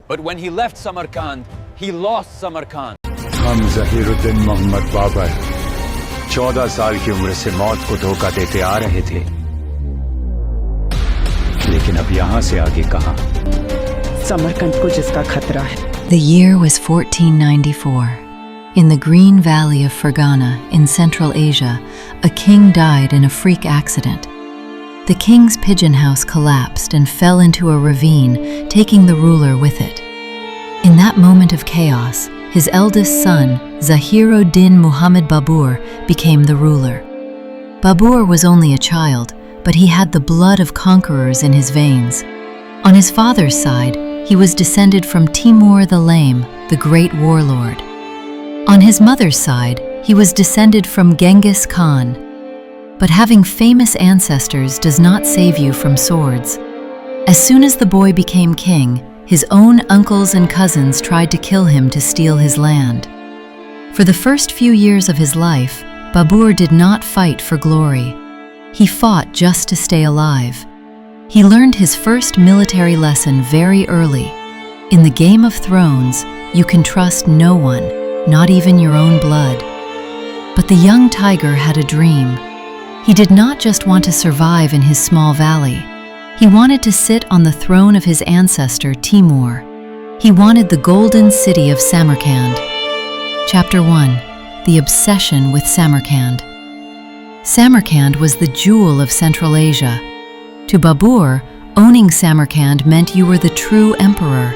But when he left Samarkand, he lost Samarkand. हम ज़हीर-ud-din मोहम्मद बाबर 14 साल की उम्र से मौत को धोखा देते आ रहे थे, लेकिन अब यहाँ से आगे कहाँ? समरकंद को जिसका खतरा है। The year was 1494. In the green valley of Fergana in Central Asia, a king died in a freak accident. The king's pigeon house collapsed and fell into a ravine, taking the ruler with it. In that moment of chaos, his eldest son, Zahir-ud-din Muhammad Babur, became the ruler. Babur was only a child, but he had the blood of conquerors in his veins. On his father's side, he was descended from Timur the Lame, the great warlord. On his mother's side, he was descended from Genghis Khan. But having famous ancestors does not save you from swords. As soon as the boy became king, his own uncles and cousins tried to kill him to steal his land. For the first few years of his life, Babur did not fight for glory. He fought just to stay alive. He learned his first military lesson very early. In the Game of Thrones, you can trust no one, not even your own blood. But the young tiger had a dream. He did not just want to survive in his small valley. He wanted to sit on the throne of his ancestor, Timur. He wanted the golden city of Samarkand. Chapter 1. The Obsession with Samarkand. Samarkand was the jewel of Central Asia. To Babur, owning Samarkand meant you were the true emperor.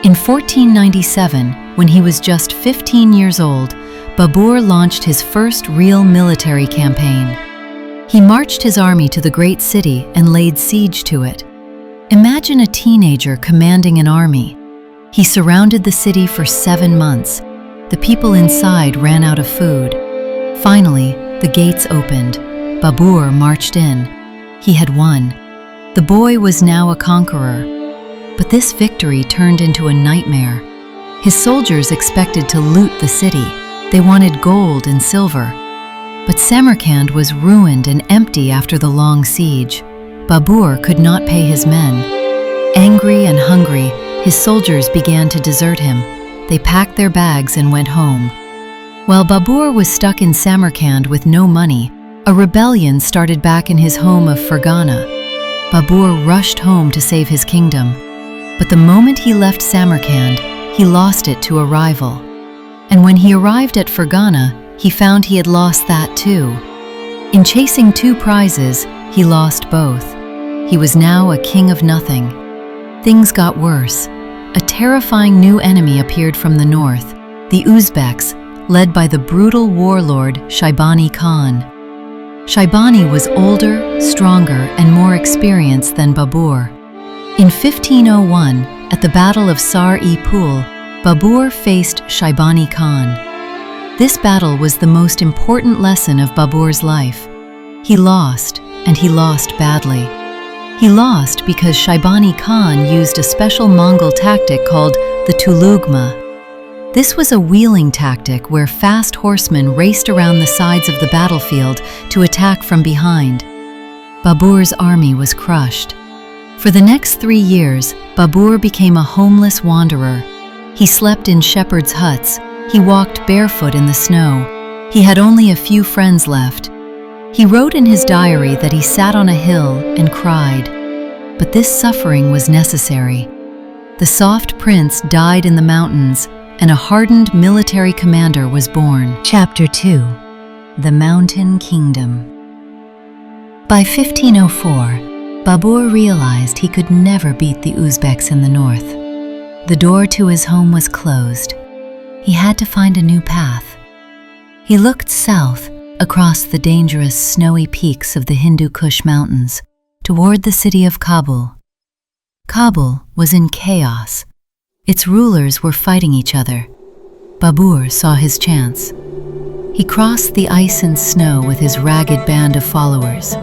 In 1497, when he was just 15 years old, Babur launched his first real military campaign. He marched his army to the great city and laid siege to it. Imagine a teenager commanding an army. He surrounded the city for 7 months. The people inside ran out of food. Finally, the gates opened. Babur marched in. He had won. The boy was now a conqueror. But this victory turned into a nightmare. His soldiers expected to loot the city. They wanted gold and silver. But Samarkand was ruined and empty after the long siege. Babur could not pay his men. Angry and hungry, his soldiers began to desert him. They packed their bags and went home. While Babur was stuck in Samarkand with no money, a rebellion started back in his home of Fergana. Babur rushed home to save his kingdom. But the moment he left Samarkand, he lost it to a rival. And when he arrived at Fergana, he found he had lost that too. In chasing 2 prizes, he lost both. He was now a king of nothing. Things got worse. A terrifying new enemy appeared from the north, the Uzbeks, led by the brutal warlord Shaibani Khan. Shaibani was older, stronger, and more experienced than Babur. In 1501, at the Battle of Sar-e-Pul, Babur faced Shaibani Khan. This battle was the most important lesson of Babur's life. He lost, and he lost badly. He lost because Shaibani Khan used a special Mongol tactic called the Tulughma. This was a wheeling tactic where fast horsemen raced around the sides of the battlefield to attack from behind. Babur's army was crushed. For the next 3 years, Babur became a homeless wanderer. He slept in shepherds' huts. He walked barefoot in the snow. He had only a few friends left. He wrote in his diary that he sat on a hill and cried. But this suffering was necessary. The soft prince died in the mountains, and a hardened military commander was born. Chapter 2. The Mountain Kingdom. By 1504, Babur realized he could never beat the Uzbeks in the north. The door to his home was closed. He had to find a new path. He looked south across the dangerous snowy peaks of the Hindu Kush Mountains toward the city of Kabul. Kabul was in chaos. Its rulers were fighting each other. Babur saw his chance. He crossed the ice and snow with his ragged band of followers.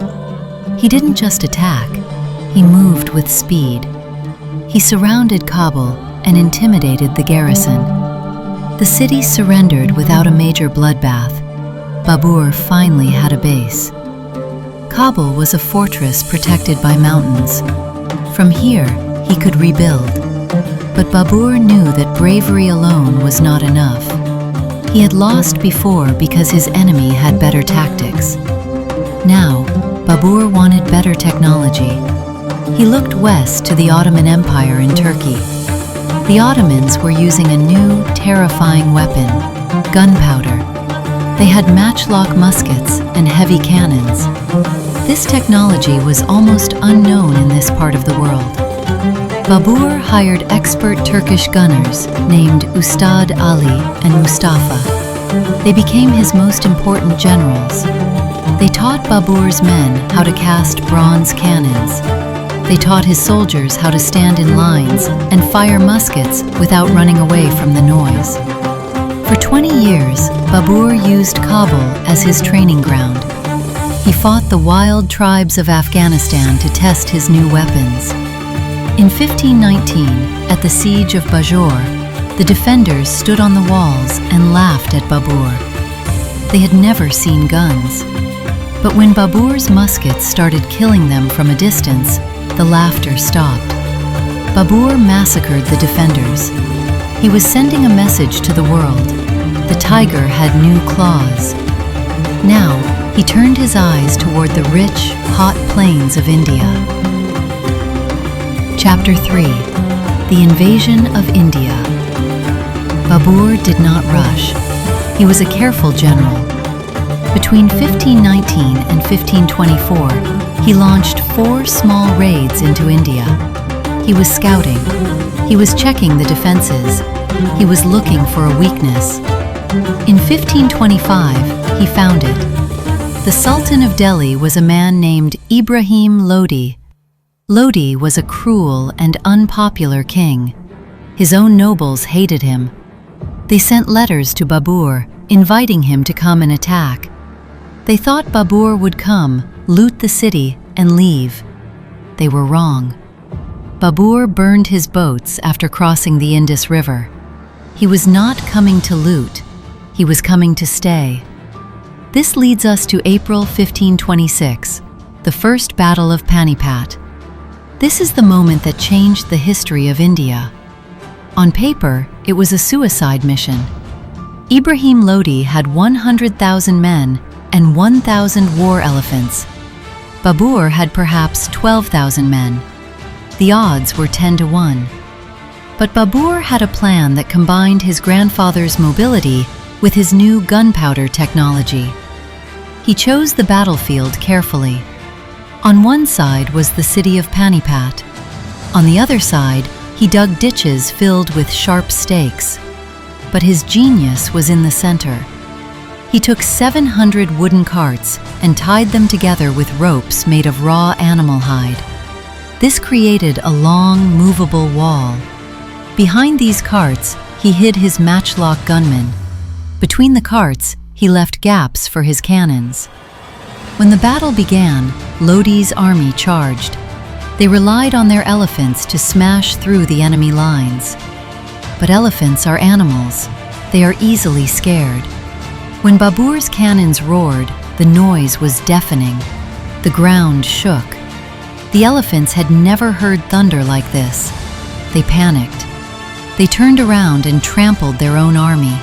He didn't just attack, he moved with speed. He surrounded Kabul and intimidated the garrison. The city surrendered without a major bloodbath. Babur finally had a base. Kabul was a fortress protected by mountains. From here, he could rebuild. But Babur knew that bravery alone was not enough. He had lost before because his enemy had better tactics. Now, Babur wanted better technology. He looked west to the Ottoman Empire in Turkey. The Ottomans were using a new, terrifying weapon, gunpowder. They had matchlock muskets and heavy cannons. This technology was almost unknown in this part of the world. Babur hired expert Turkish gunners named Ustad Ali and Mustafa. They became his most important generals. They taught Babur's men how to cast bronze cannons. They taught his soldiers how to stand in lines and fire muskets without running away from the noise. For 20 years, Babur used Kabul as his training ground. He fought the wild tribes of Afghanistan to test his new weapons. In 1519, at the siege of Bajor, the defenders stood on the walls and laughed at Babur. They had never seen guns. But when Babur's muskets started killing them from a distance, the laughter stopped. Babur massacred the defenders. He was sending a message to the world. The tiger had new claws. Now, he turned his eyes toward the rich, hot plains of India. Chapter 3. The Invasion of India. Babur did not rush. He was a careful general. Between 1519 and 1524, he launched 4 small raids into India. He was scouting. He was checking the defenses. He was looking for a weakness. In 1525, he found it. The Sultan of Delhi was a man named Ibrahim Lodi. Lodi was a cruel and unpopular king. His own nobles hated him. They sent letters to Babur, inviting him to come and attack. They thought Babur would come, loot the city, and leave. They were wrong. Babur burned his boats after crossing the Indus River. He was not coming to loot. He was coming to stay. This leads us to April 1526, the First Battle of Panipat. This is the moment that changed the history of India. On paper, it was a suicide mission. Ibrahim Lodi had 100,000 men and 1,000 war elephants. Babur had perhaps 12,000 men. The odds were 10 to 1. But Babur had a plan that combined his grandfather's mobility with his new gunpowder technology. He chose the battlefield carefully. On one side was the city of Panipat. On the other side, he dug ditches filled with sharp stakes. But his genius was in the center. He took 700 wooden carts and tied them together with ropes made of raw animal hide. This created a long, movable wall. Behind these carts, he hid his matchlock gunmen. Between the carts, he left gaps for his cannons. When the battle began, Lodi's army charged. They relied on their elephants to smash through the enemy lines. But elephants are animals. They are easily scared. When Babur's cannons roared, the noise was deafening. The ground shook. The elephants had never heard thunder like this. They panicked. They turned around and trampled their own army.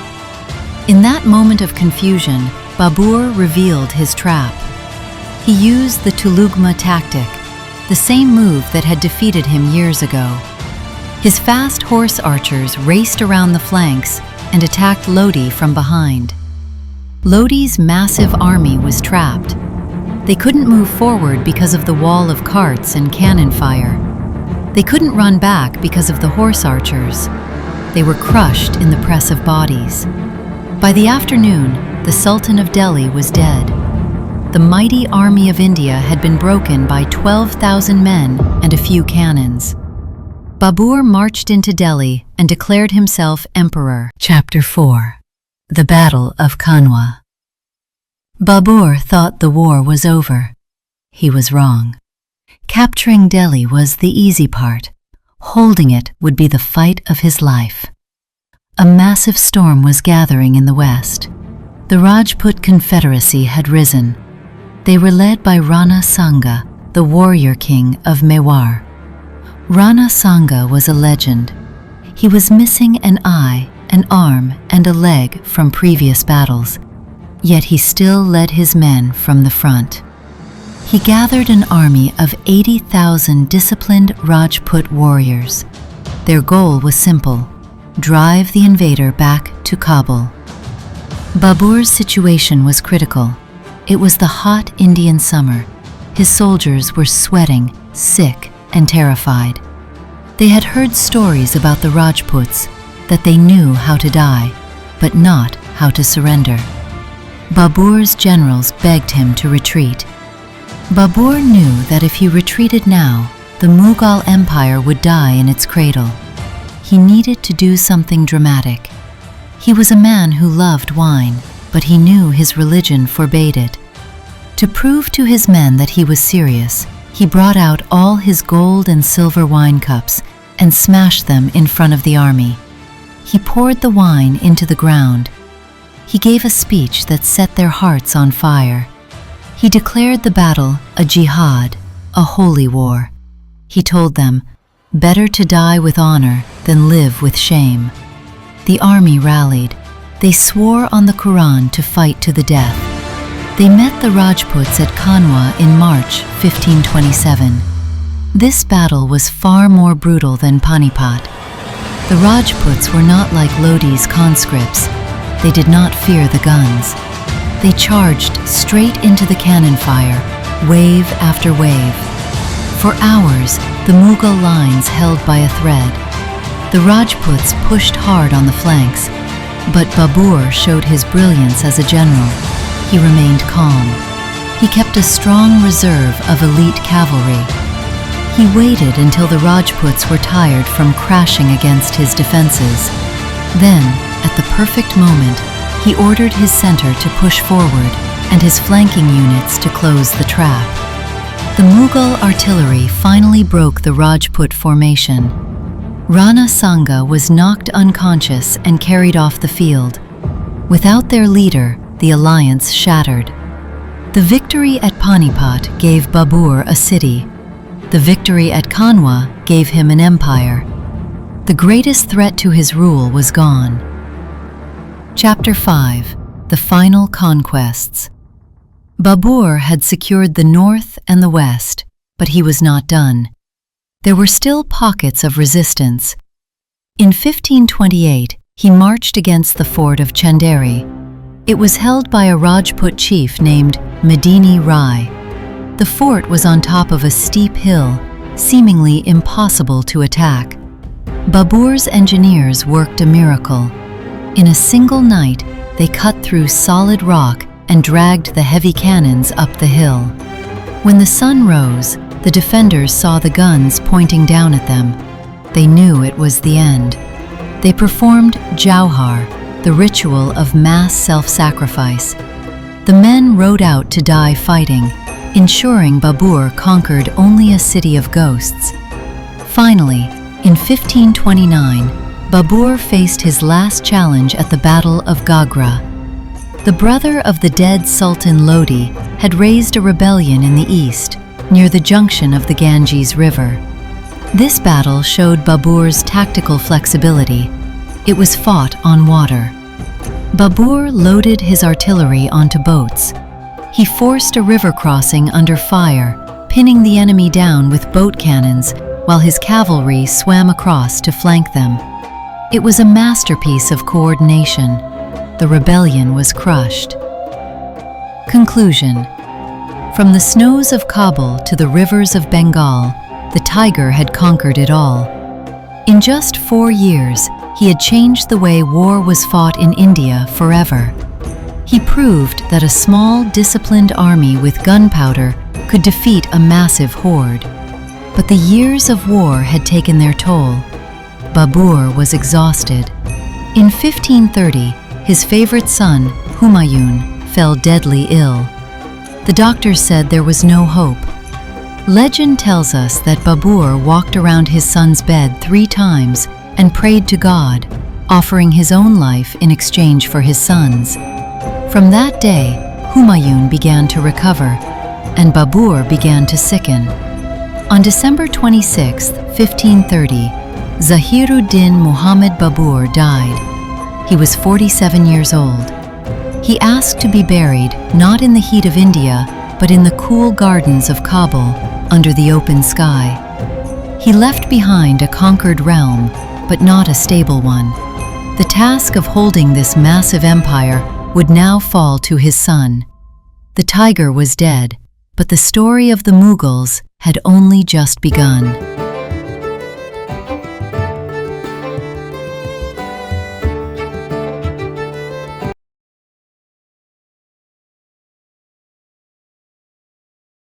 In that moment of confusion, Babur revealed his trap. He used the Tulughma tactic, the same move that had defeated him years ago. His fast horse archers raced around the flanks and attacked Lodi from behind. Lodi's massive army was trapped. They couldn't move forward because of the wall of carts and cannon fire. They couldn't run back because of the horse archers. They were crushed in the press of bodies. By the afternoon, the Sultan of Delhi was dead. The mighty army of India had been broken by 12,000 men and a few cannons. Babur marched into Delhi and declared himself emperor. Chapter 4. The Battle of Khanwa. Babur thought the war was over. He was wrong. Capturing Delhi was the easy part. Holding it would be the fight of his life. A massive storm was gathering in the west. The Rajput Confederacy had risen. They were led by Rana Sanga, the warrior king of Mewar. Rana Sanga was a legend. He was missing an eye, an arm, and a leg from previous battles, yet he still led his men from the front. He gathered an army of 80,000 disciplined Rajput warriors. Their goal was simple: drive the invader back to Kabul. Babur's situation was critical. It was the hot Indian summer. His soldiers were sweating, sick, and terrified. They had heard stories about the Rajputs, that they knew how to die, but not how to surrender. Babur's generals begged him to retreat. Babur knew that if he retreated now, the Mughal Empire would die in its cradle. He needed to do something dramatic. He was a man who loved wine, but he knew his religion forbade it. To prove to his men that he was serious, he brought out all his gold and silver wine cups and smashed them in front of the army. He poured the wine into the ground. He gave a speech that set their hearts on fire. He declared the battle a jihad, a holy war. He told them, "Better to die with honor than live with shame." The army rallied. They swore on the Quran to fight to the death. They met the Rajputs at Khanwa in March 1527. This battle was far more brutal than Panipat. The Rajputs were not like Lodi's conscripts. They did not fear the guns. They charged straight into the cannon fire, wave after wave. For hours, the Mughal lines held by a thread. The Rajputs pushed hard on the flanks, but Babur showed his brilliance as a general. He remained calm. He kept a strong reserve of elite cavalry. He waited until the Rajputs were tired from crashing against his defenses. Then, at the perfect moment, he ordered his center to push forward and his flanking units to close the trap. The Mughal artillery finally broke the Rajput formation. Rana Sanga was knocked unconscious and carried off the field. Without their leader, the alliance shattered. The victory at Panipat gave Babur a city. The victory at Khanwa gave him an empire. The greatest threat to his rule was gone. Chapter 5: The Final Conquests. Babur had secured the north and the west, but he was not done. There were still pockets of resistance. In 1528, he marched against the fort of Chanderi. It was held by a Rajput chief named Medini Rai. The fort was on top of a steep hill, seemingly impossible to attack. Babur's engineers worked a miracle. In a single night, they cut through solid rock and dragged the heavy cannons up the hill. When the sun rose, the defenders saw the guns pointing down at them. They knew it was the end. They performed Jauhar, the ritual of mass self-sacrifice. The men rode out to die fighting, ensuring Babur conquered only a city of ghosts. Finally, in 1529, Babur faced his last challenge at the Battle of Ghaghra. The brother of the dead Sultan Lodi had raised a rebellion in the east, near the junction of the Ganges River. This battle showed Babur's tactical flexibility. It was fought on water. Babur loaded his artillery onto boats. He forced a river crossing under fire, pinning the enemy down with boat cannons while his cavalry swam across to flank them. It was a masterpiece of coordination. The rebellion was crushed. Conclusion. From the snows of Kabul to the rivers of Bengal, the tiger had conquered it all. In just 4 years, he had changed the way war was fought in India forever. He proved that a small, disciplined army with gunpowder could defeat a massive horde. But the years of war had taken their toll. Babur was exhausted. In 1530, his favorite son, Humayun, fell deadly ill. The doctors said there was no hope. Legend tells us that Babur walked around his son's bed 3 times and prayed to God, offering his own life in exchange for his son's. From that day, Humayun began to recover, and Babur began to sicken. On December 26, 1530, Zahir-ud-din Muhammad Babur died. He was 47 years old. He asked to be buried not in the heat of India, but in the cool gardens of Kabul, under the open sky. He left behind a conquered realm, but not a stable one. The task of holding this massive empire would now fall to his son. The tiger was dead, but the story of the Mughals had only just begun.